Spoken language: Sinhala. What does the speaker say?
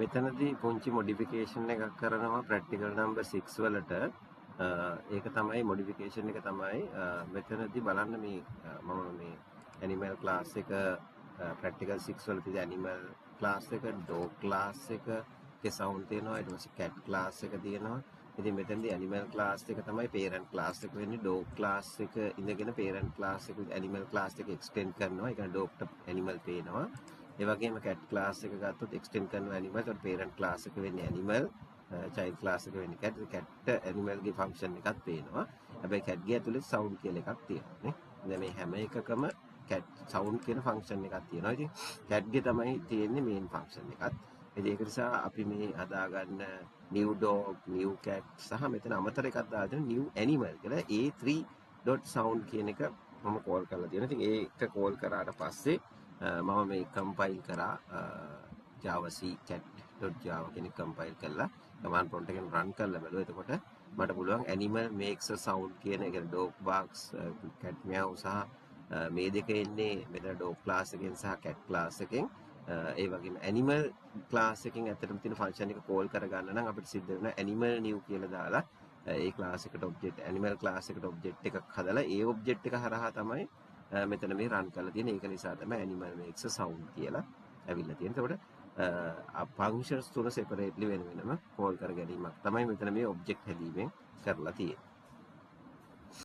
මෙතනදී පුංචි මොඩිෆිකේෂන් එකක් කරනවා ප්‍රැක්ටිකල් නම්බර් 6 වලට. ඒක තමයි මොඩිෆිකේෂන් එක තමයි මෙතනදී බලන්න මේ මම මේ ඇනිමල් ක්ලාස් එක ප්‍රැක්ටිකල් 6 වල තියෙන ඇනිමල් ක්ලාස් එක, ඩොග් ක්ලාස් එකේ සවුන්ඩ් තියෙනවා. ඊට පස්සේ කැට් ක්ලාස් එක තියෙනවා. ඉතින් මෙතනදී ඇනිමල් ක්ලාස් එක තමයි පේරන්ට් ක්ලාස් එක වෙන්නේ. ඩොග් ක්ලාස් එක ඉඳගෙන පේරන්ට් ක්ලාස් එක ඇනිමල් ක්ලාස් එක එක්ස්ටෙන්ඩ් කරනවා. ඒ කියන්නේ ඩොග්ට ඇනිමල් පේනවා. ඒ වගේම කැට් ක්ලාස් එක ගත්තොත් එක්ස්ටෙන්ඩ් කරන ඇනිමල්. ඒකට පේරන්ට් ක්ලාස් එක වෙන්නේ ඇනිමල්, චයිල්ඩ් ක්ලාස් එක වෙන්නේ කැට්. කැට්ට ඇනිමල්ගේ ෆන්ක්ෂන් එකක් පේනවා. හැබැයි කැට්ගේ ඇතුලේ සවුන්ඩ් කියලා එකක් තියෙනවා නේ. දැන් මේ හැම එකකම කැට් සවුන්ඩ් කියන ෆන්ක්ෂන් එකක් තියෙනවා. ඉතින් කැට්ගේ තමයි තියෙන්නේ මේන් ෆන්ක්ෂන් එකත්. ඉතින් ඒක නිසා අපි මේ හදාගන්න new dog, new cat සහ මෙතන අමතර එකක් දාලා තියෙන new animal කියලා a3.sound කියන එක මම කෝල් කරලා තියෙනවා. ඉතින් ඒක කෝල් කරාට පස්සේ මම මේ කම්පයිල් කරා java c cat.java කෙනෙක් කම්පයිල් කරලා command prompt එකෙන් run කරලා බලුවා. එතකොට මට පුළුවන් animal makes a sound කියන එක dog barks, cat meow සහ මේ දෙක එන්නේ මෙතන dog class එකෙන් සහ cat class එකෙන්. ඒ වගේම animal class එකෙන් ඇත්තටම තියෙන function එක call කරගන්න නම් අපිට සිද්ධ වෙනවා animal new කියලා දාලා ඒ class එකට object animal class එකට object එකක් හදලා ඒ object එක හරහා තමයි මෙතන මේ run කරලා තියෙන්නේ. ඒක නිසා තමයි animal makes a sound කියලා ඇවිල්ලා තියෙන්නේ. එතකොට functions තුන separately වෙන වෙනම call කර ගැනීමක් තමයි මෙතන මේ object හැදීමෙන් කරලා තියෙන්නේ.